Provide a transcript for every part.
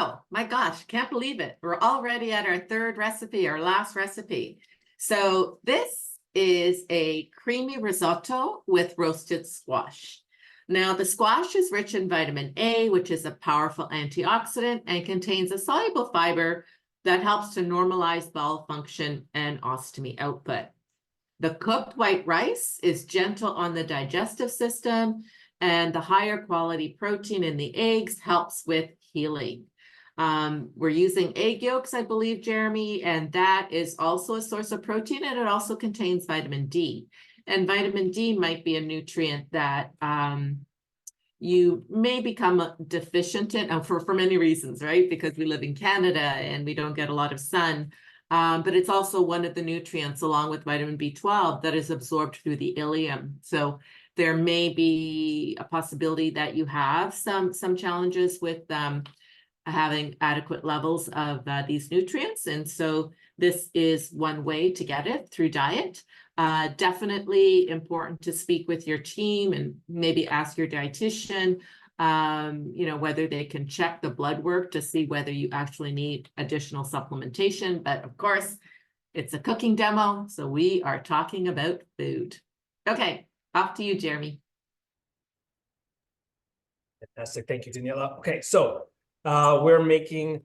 So, my gosh, can't believe it. We're already at our third recipe, our last recipe. So this is a creamy risotto with roasted squash. Now, the squash is rich in vitamin A, which is a powerful antioxidant and contains a soluble fiber that helps to normalize bowel function and ostomy output. The cooked white rice is gentle on the digestive system, and the higher quality protein in the eggs helps with healing. We're using egg yolks, I believe, Jeremy, and that is also a source of protein, and it also contains vitamin D. And vitamin D might be a nutrient that you may become deficient in for many reasons, right? Because we live in Canada and we don't get a lot of sun. But it's also one of the nutrients, along with vitamin B12, that is absorbed through the ileum. So there may be a possibility that you have some challenges with having adequate levels of these nutrients. And so this is one way to get it through diet. Definitely important to speak with your team and maybe ask your dietitian, whether they can check the blood work to see whether you actually need additional supplementation. But of course, it's a cooking demo, so we are talking about food. Okay, off to you, Jeremy. Fantastic. Thank you, Daniela. Okay, so we're making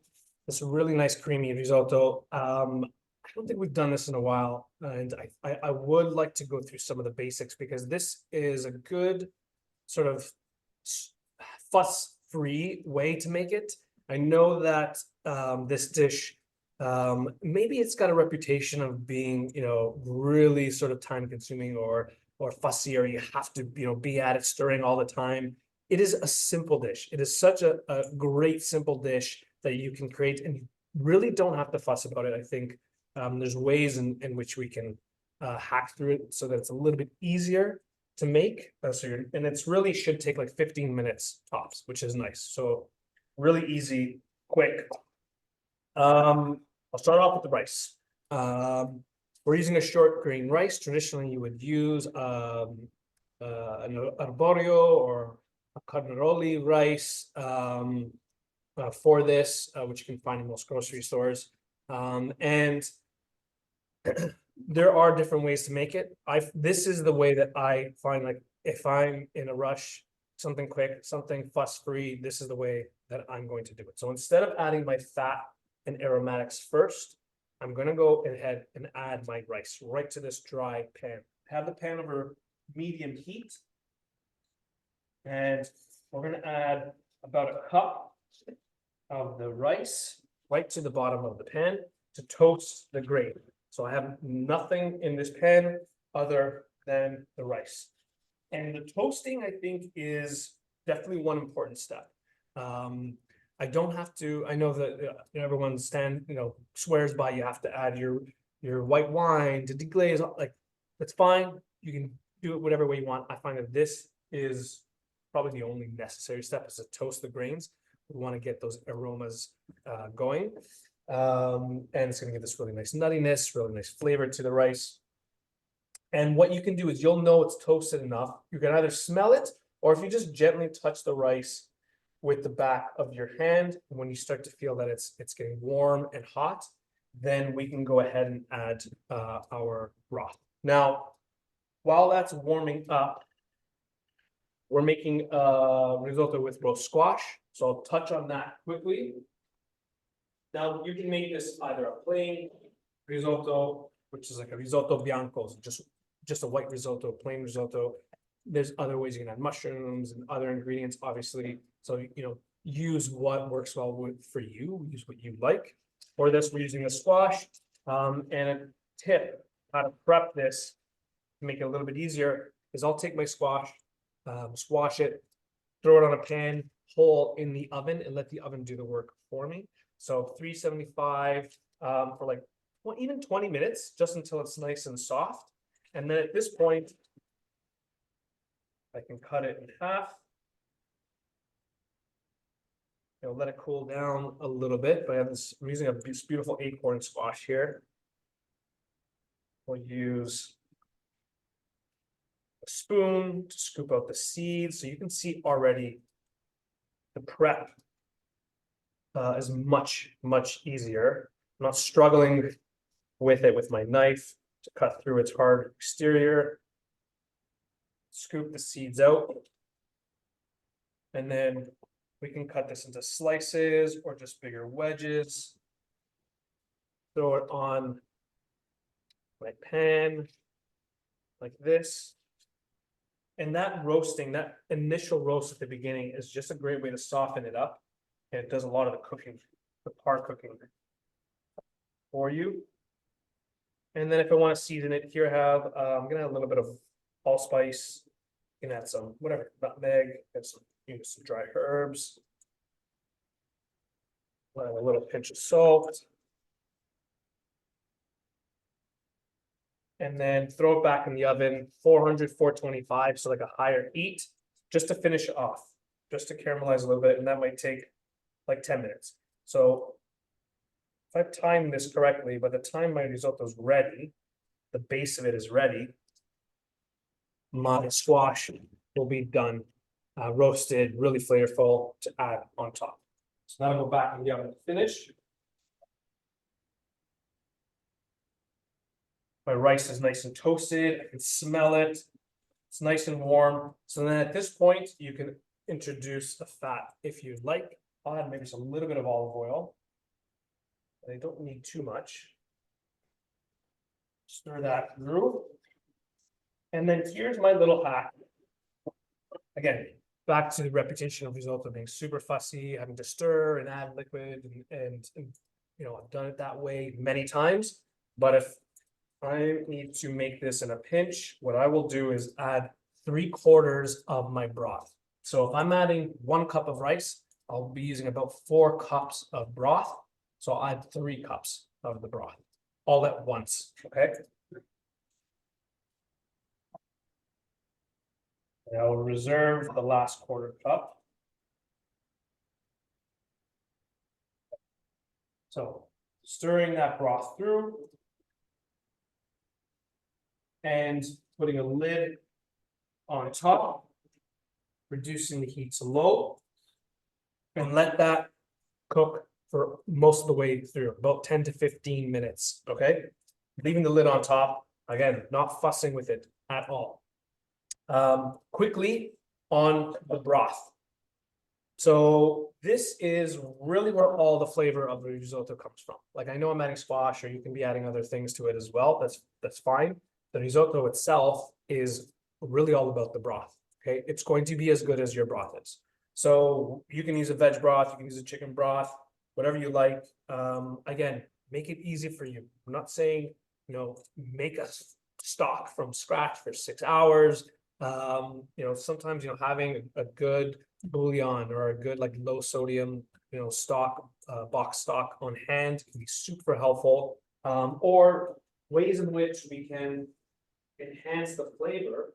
this really nice creamy risotto. I don't think we've done this in a while, and I would like to go through some of the basics because this is a good sort of fuss-free way to make it. I know that this dish, maybe it's got a reputation of being, really sort of time-consuming or fussy, or you have to, be at it, stirring all the time. It is a simple dish. It is such a great simple dish that you can create, and you really don't have to fuss about it. I think there's ways in which we can hack through it so that it's a little bit easier to make. And it's really should take like 15 minutes tops, which is nice. So really easy, quick. I'll start off with the rice. We're using a short grain rice. Traditionally, you would use an arborio or a carnaroli rice for this, which you can find in most grocery stores. And there are different ways to make it. This is the way that I find, like, if I'm in a rush, something quick, something fuss-free, this is the way that I'm going to do it. So instead of adding my fat and aromatics first, I'm going to go ahead and add my rice right to this dry pan. Have the pan over medium heat. And we're going to add about a cup of the rice right to the bottom of the pan to toast the grain. So I have nothing in this pan other than the rice. And the toasting, I think, is definitely one important step. I don't have to, I know that everyone swears by you have to add your white wine to deglaze, like, that's fine. You can do it whatever way you want. I find that this is probably the only necessary step, is to toast the grains. We want to get those aromas going. And it's going to give this really nice nuttiness, really nice flavor to the rice. And what you can do is you'll know it's toasted enough. You can either smell it, or if you just gently touch the rice with the back of your hand, and when you start to feel that it's getting warm and hot, then we can go ahead and add our broth. Now, while that's warming up, we're making risotto with roast squash. So I'll touch on that quickly. Now, you can make this either a plain risotto, which is like a risotto bianco, so just a white risotto, plain risotto. There's other ways you can add mushrooms and other ingredients, obviously. So, use what works well for you, use what you like. For this, we're using a squash. And a tip how to prep this to make it a little bit easier is I'll take my squash, squash it, throw it on a pan, whole in the oven, and let the oven do the work for me. So 375 for like even 20 minutes, just until it's nice and soft. And then at this point, I can cut it in half. Let it cool down a little bit. But I'm using this beautiful acorn squash here. We'll use a spoon to scoop out the seeds. So you can see already the prep is much easier. I'm not struggling with it with my knife to cut through its hard exterior. Scoop the seeds out. And then we can cut this into slices or just bigger wedges. Throw it on my pan like this. And that roasting, that initial roast at the beginning is just a great way to soften it up. And it does a lot of the cooking, the par cooking for you. And then if I want to season it, here I have, I'm gonna add a little bit of allspice. You can add some, whatever, nutmeg, and some, some dry herbs. Add a little pinch of salt. And then throw it back in the oven, 400, 425, so like a higher heat, just to finish it off, just to caramelize a little bit, and that might take like 10 minutes. So if I've timed this correctly, by the time my risotto is ready, the base of it is ready, my squash will be done, roasted, really flavorful to add on top. So now I'll go back in the oven to finish. My rice is nice and toasted. I can smell it. It's nice and warm. So then at this point, you can introduce the fat if you'd like. I'll add maybe some little bit of olive oil. I don't need too much. Stir that through. And then here's my little hack. Again, back to the reputation of risotto being super fussy, having to stir and add liquid, and I've done it that way many times. But if I need to make this in a pinch, what I will do is add 3/4 of my broth. So if I'm adding 1 cup of rice, I'll be using about 4 cups of broth. So I'll add 3 cups of the broth all at once. Okay. And I will reserve the last 1/4 cup. So stirring that broth through. And putting a lid on top, reducing the heat to low, and let that cook for most of the way through, about 10 to 15 minutes, okay? Leaving the lid on top, again, not fussing with it at all. Quickly on the broth. So this is really where all the flavor of the risotto comes from. Like, I know I'm adding squash, or you can be adding other things to it as well. That's fine. The risotto itself is really all about the broth. Okay, it's going to be as good as your broth is. So you can use a veg broth, you can use a chicken broth, whatever you like. Again, make it easy for you. I'm not saying, make a stock from scratch for 6 hours. Sometimes, having a good bouillon or a good like low sodium, stock, box stock on hand can be super helpful. Or ways in which we can enhance the flavor,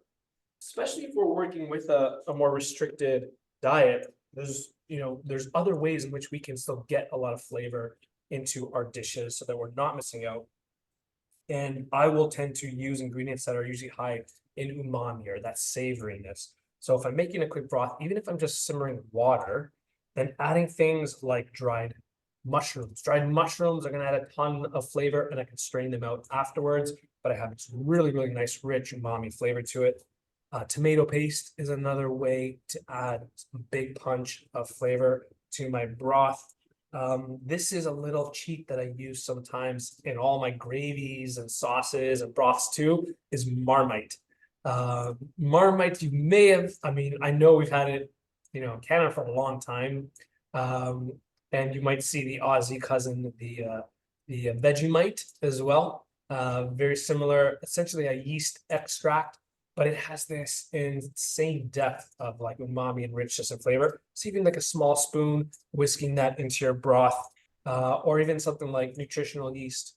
especially if we're working with a more restricted diet. There's other ways in which we can still get a lot of flavor into our dishes so that we're not missing out. And I will tend to use ingredients that are usually high in umami, or that savoriness. So if I'm making a quick broth, even if I'm just simmering water, then adding things like dried mushrooms. Dried mushrooms are going to add a ton of flavor, and I can strain them out afterwards, but I have this really, really nice, rich umami flavor to it. Tomato paste is another way to add some big punch of flavor to my broth. This is a little cheat that I use sometimes in all my gravies and sauces and broths too, is Marmite. Marmite, you may have, I know we've had it, in Canada for a long time. And you might see the Aussie cousin, the Vegemite as well. Very similar, essentially a yeast extract, but it has this insane depth of like umami and richness and flavor. So even like a small spoon, whisking that into your broth, or even something like nutritional yeast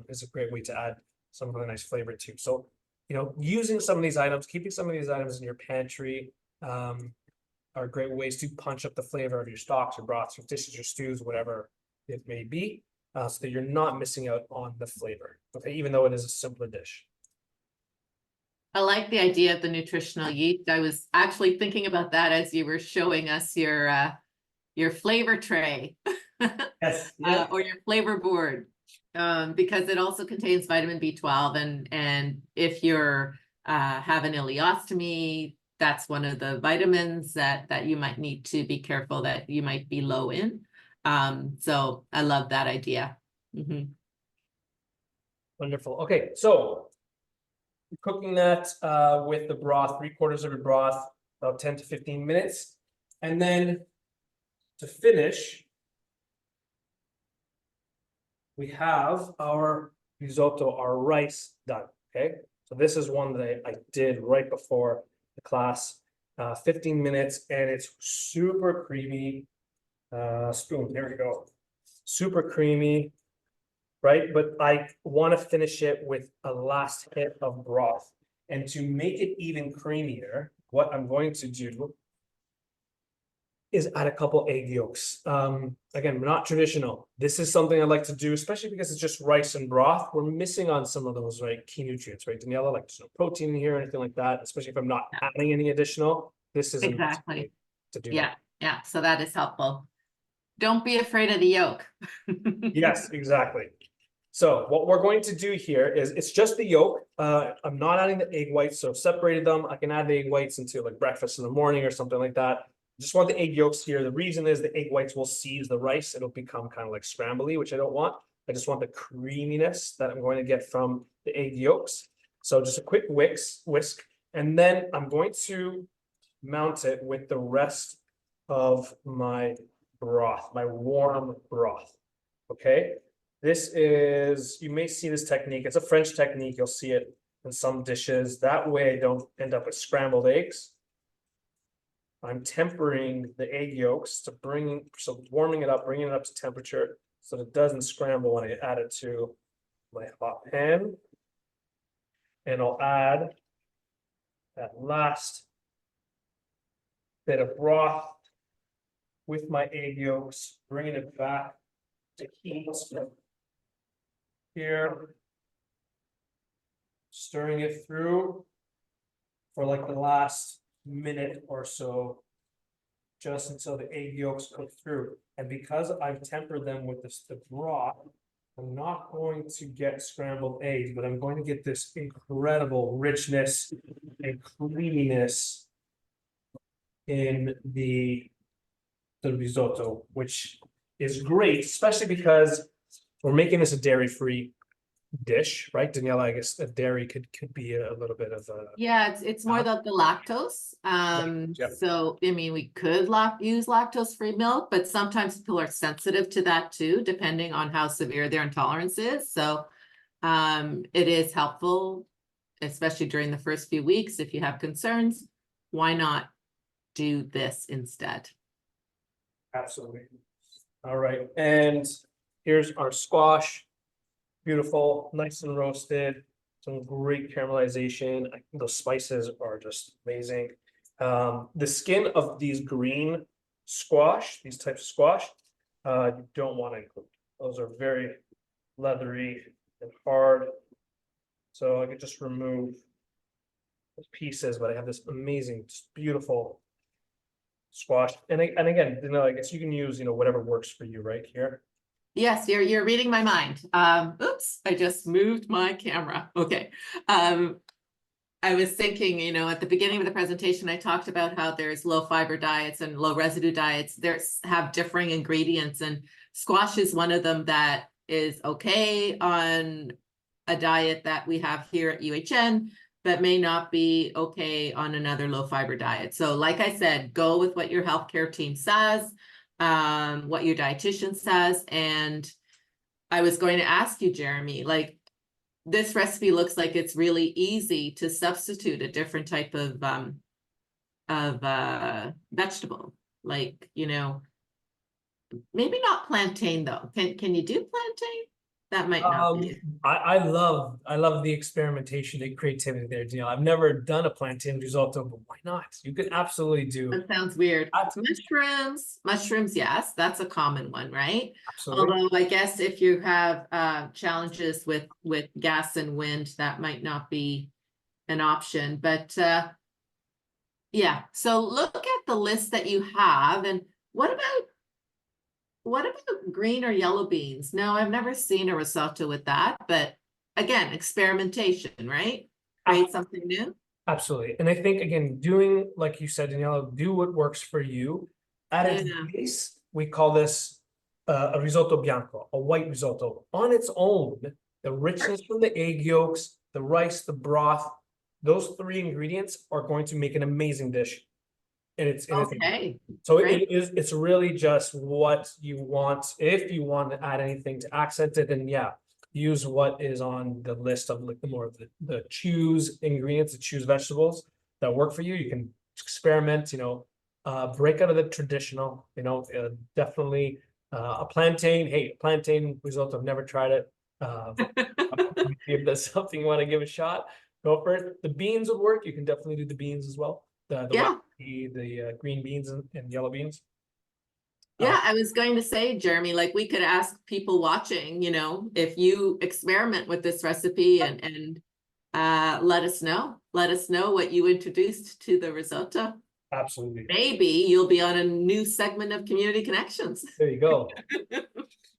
is a great way to add some really nice flavor too. So, using some of these items, keeping some of these items in your pantry, are great ways to punch up the flavor of your stocks, your broths, your dishes, your stews, whatever it may be, so that you're not missing out on the flavor, okay, even though it is a simpler dish. I like the idea of the nutritional yeast. I was actually thinking about that as you were showing us your flavor tray. Yes, yeah. or your flavor board, because it also contains vitamin B12, and if you're have an ileostomy, that's one of the vitamins that you might need to be careful that you might be low in. So I love that idea. Mhm. Wonderful. Okay, so cooking that with the broth, 3/4 of your broth, about 10 to 15 minutes. And then to finish, we have our risotto, our rice done. Okay, so this is one that I did right before the class, 15 minutes, and it's super creamy. Spoon, there we go. Super creamy, right? But I want to finish it with a last hit of broth. And to make it even creamier, what I'm going to do is add a couple egg yolks. Again, not traditional. This is something I like to do, especially because it's just rice and broth. We're missing on some of those, right, key nutrients, right, Daniela? Like there's no protein in here or anything like that, especially if I'm not adding any additional. This is Exactly. to do Yeah, that. yeah. So that is helpful. Don't be afraid of the yolk. Yes, exactly. So what we're going to do here is it's just the yolk. I'm not adding the egg whites, so I've separated them. I can add the egg whites into like breakfast in the morning or something like that. Just want the egg yolks here. The reason is the egg whites will seize the rice. It'll become kind of like scrambly, which I don't want. I just want the creaminess that I'm going to get from the egg yolks. So just a quick whisk, and then I'm going to mount it with the rest of my broth, my warm broth. Okay. This is, you may see this technique. It's a French technique. You'll see it in some dishes. That way I don't end up with scrambled eggs. I'm tempering the egg yolks to so warming it up, bringing it up to temperature so that it doesn't scramble when I add it to my hot pan. And I'll add that last bit of broth with my egg yolks, bringing it back to heat here. Stirring it through for like the last minute or so, just until the egg yolks cook through. And because I've tempered them with the broth, I'm not going to get scrambled eggs, but I'm going to get this incredible richness and creaminess in the risotto, which is great, especially because we're making this a dairy-free dish, right, Daniela? I guess a dairy could be a little bit of a Yeah, it's more the lactose. Yep. So I mean, we could use lactose-free milk, but sometimes people are sensitive to that too, depending on how severe their intolerance is. So it is helpful, especially during the first few weeks. If you have concerns, why not do this instead? Absolutely. All right, and here's our squash. Beautiful, nice and roasted, some great caramelization. Those spices are just amazing. The skin of these green squash, these types of squash, you don't want to include. Those are very leathery and hard. So I could just remove the pieces, but I have this amazing, just beautiful squash. And again, you know, I guess you can use, you know, whatever works for you right here. Yes, you're reading my mind. Oops, I just moved my camera. Okay. I was thinking, you know, at the beginning of the presentation, I talked about how there's low fiber diets and low residue diets. There's have differing ingredients, and squash is one of them that is okay on a diet that we have here at UHN, but may not be okay on another low fiber diet. So like I said, go with what your healthcare team says, what your dietitian says. And I was going to ask you, Jeremy, like, this recipe looks like it's really easy to substitute a different type of vegetable, like, you know, maybe not plantain though. Can you do plantain? That might not be. I love the experimentation and creativity there, Danielle. I've never done a plantain risotto, but why not? You could absolutely do. That sounds weird. Absolutely. Mushrooms, yes, that's a common one, right? Absolutely. Although I guess if you have challenges with gas and wind, that might not be an option. But yeah, so look at the list that you have, and what what about green or yellow beans? No, I've never seen a risotto with that, but again, experimentation, right? Create something new. Absolutely. And I think, again, doing, like you said, Daniela, do what works for you. At its Yeah. base, we call this a risotto bianco, a white risotto. On its own, the richness from the egg yolks, the rice, the broth, those three ingredients are going to make an amazing dish. And it's Okay, so great. it's really just what you want. If you want to add anything to accent it, then yeah, use what is on the list of like the more of the choose ingredients, the choose vegetables that work for you. You can experiment, break out of the traditional, definitely a plantain. Hey, plantain risotto, I've never tried it. If that's something you want to give a shot, go for it. The beans would work. You can definitely do the beans as well. The Yeah. white, the green beans and yellow beans. Yeah, I was going to say, Jeremy, like we could ask people watching, if you experiment with this recipe and let us know. Let us know what you introduced to the risotto. Absolutely. Maybe you'll be on a new segment of Community Connections. There you go.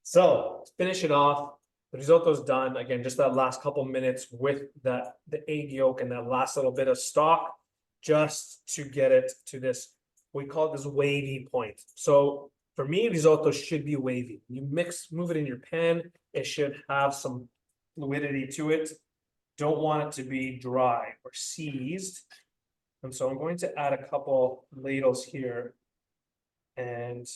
So finish it off. The risotto's done. Again, just that last couple minutes with the egg yolk and that last little bit of stock, just to get it to this, we call it this wavy point. So for me, risotto should be wavy. You move it in your pan, it should have some fluidity to it. Don't want it to be dry or seized. And so I'm going to add a couple ladles here. And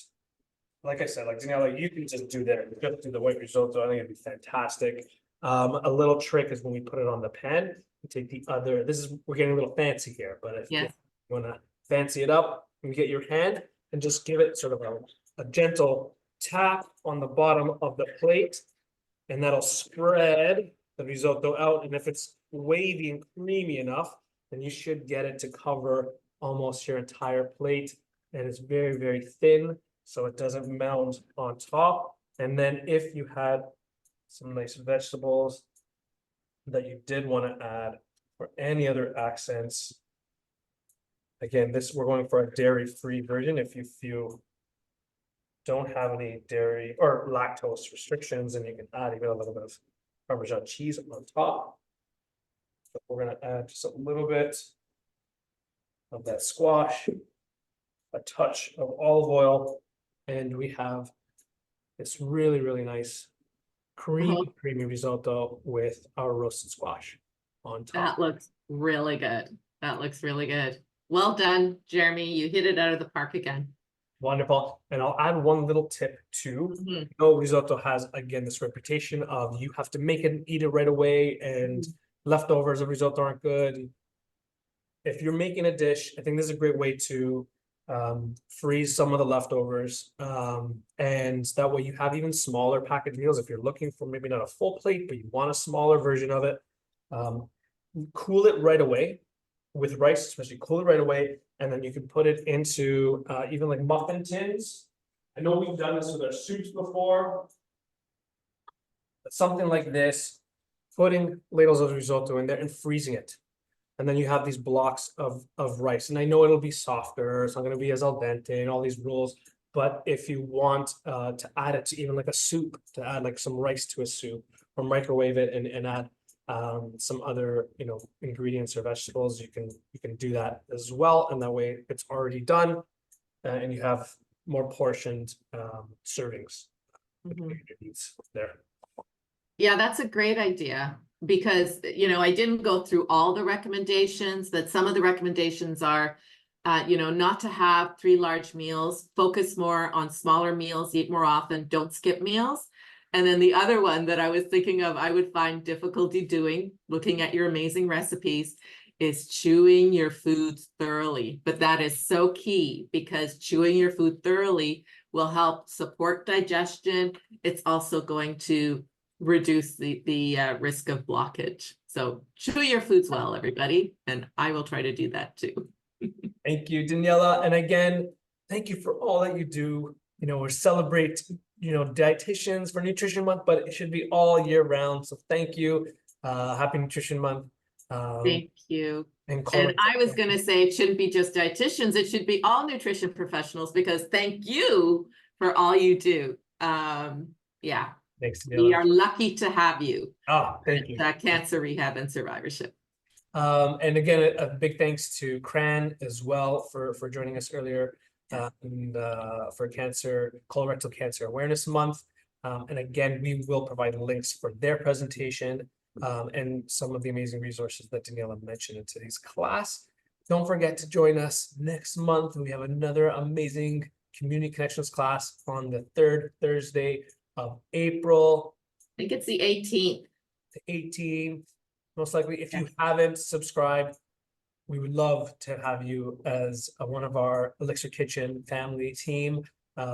like I said, like Daniela, you can just do the white risotto. I think it'd be fantastic. A little trick is when we put it on the pan, we take the other, we're getting a little fancy here, but if you want to fancy it up, you get your hand and just give it sort of a gentle tap on the bottom of the plate, and that'll spread the risotto out. And if it's wavy and creamy enough, then you should get it to cover almost your entire plate. And it's very, very thin, so it doesn't mound on top. And then if you had some nice vegetables that you did want to add or any other accents, again, we're going for a dairy-free version. If you don't have any dairy or lactose restrictions, and you can add even a little bit of Parmesan cheese on top. So we're going to add just a little bit of that squash, a touch of olive oil, and we have this really, really nice creamy risotto with our roasted squash on top. That looks really good. That looks really good. Well done, Jeremy. You hit it out of the park again. Wonderful. And I'll add one little tip too. Risotto has, again, this reputation of you have to make it and eat it right away, and leftovers of risotto aren't good. If you're making a dish, I think this is a great way to freeze some of the leftovers, and that way you have even smaller packaged meals. If you're looking for maybe not a full plate, but you want a smaller version of it, cool it right away with rice, especially cool it right away, and then you can put it into even like muffin tins. I know we've done this with our soups before, but something like this, putting ladles of risotto in there and freezing it. And then you have these blocks of rice. And I know it'll be softer, it's not going to be as al dente and all these rules. But if you want to add it to even like a soup, to add like some rice to a soup, or microwave it and add some other ingredients or vegetables, you can do that as well. And that way it's already done, and you have more portioned servings there. Yeah, that's a great idea, because I didn't go through all the recommendations. That some of the recommendations are not to have 3 large meals, focus more on smaller meals, eat more often, don't skip meals. And then the other one that I was thinking of, I would find difficulty doing, looking at your amazing recipes, is chewing your foods thoroughly. But that is so key, because chewing your food thoroughly will help support digestion. It's also going to reduce the risk of blockage. So chew your foods well, everybody. And I will try to do that too. Thank you, Daniela. And again, thank you for all that you do. We celebrate, dietitians for Nutrition Month, but it should be all year round. So thank you. Happy Nutrition Month. Thank you. And I was going to say, it shouldn't be just dietitians. It should be all nutrition professionals, because thank you for all you do. Yeah, Thanks, we Daniela. are lucky to have you Thank you. at Cancer Rehab and Survivorship. And again, a big thanks to CRAN as well for joining us earlier for colorectal cancer awareness month. And again, we will provide links for their presentation and some of the amazing resources that Daniela mentioned in today's class. Don't forget to join us next month. We have another amazing community connections class on the 3rd Thursday of April. I think it's the 18th. The 18th. Most likely, if you haven't subscribed, we would love to have you as one of our Elixir Kitchen family team.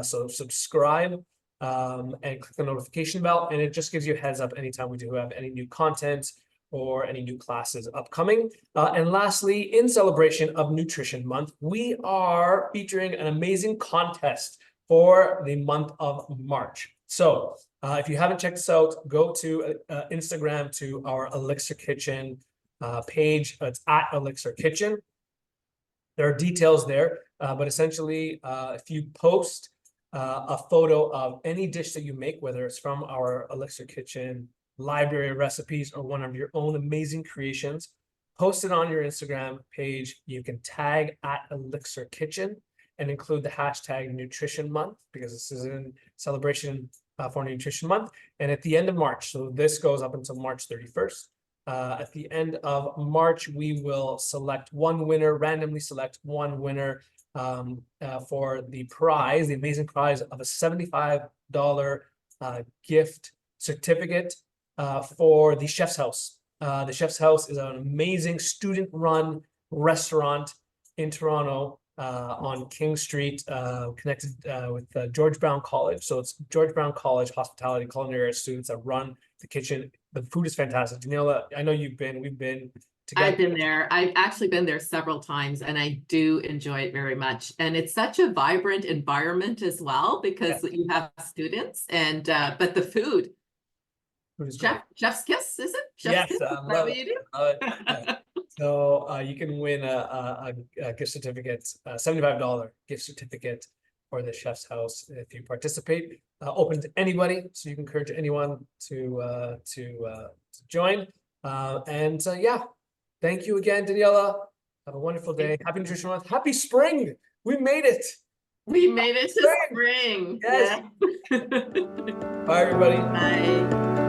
So subscribe and click the notification bell, and it just gives you a heads up anytime we do have any new content or any new classes upcoming. And lastly, in celebration of Nutrition Month, we are featuring an amazing contest for the month of March. So if you haven't checked this out, go to Instagram to our Elixir Kitchen page. It's at Elixir Kitchen. There are details there, but essentially, if you post a photo of any dish that you make, whether it's from our Elixir Kitchen library of recipes or one of your own amazing creations, post it on your Instagram page. You can tag at Elixir Kitchen and include the hashtag Nutrition Month, because this is in celebration for Nutrition Month. And at the end of March, so this goes up until March 31st. At the end of March, we will select one winner, randomly select one winner for the prize, the amazing prize of a $75 gift certificate for the Chef's House. The Chef's House is an amazing student-run restaurant in Toronto on King Street, connected with George Brown College. So it's George Brown College hospitality culinary students that run the kitchen. The food is fantastic. Daniela, I know we've been together. I've been there. I've actually been there several times, and I do enjoy it very much. And it's such a vibrant environment as well, because you have students and but the food. Chef's kiss, is it? Chef's kiss? Is that what you do? So you can win a gift certificate, a $75 gift certificate for the Chef's House if you participate. Open to anybody, so you can encourage anyone to join. Yeah, thank you again, Daniela. Have a wonderful day. Happy Nutrition Month. Happy spring. We made it. We made it to spring. Yes. Yeah. Bye, everybody. Bye.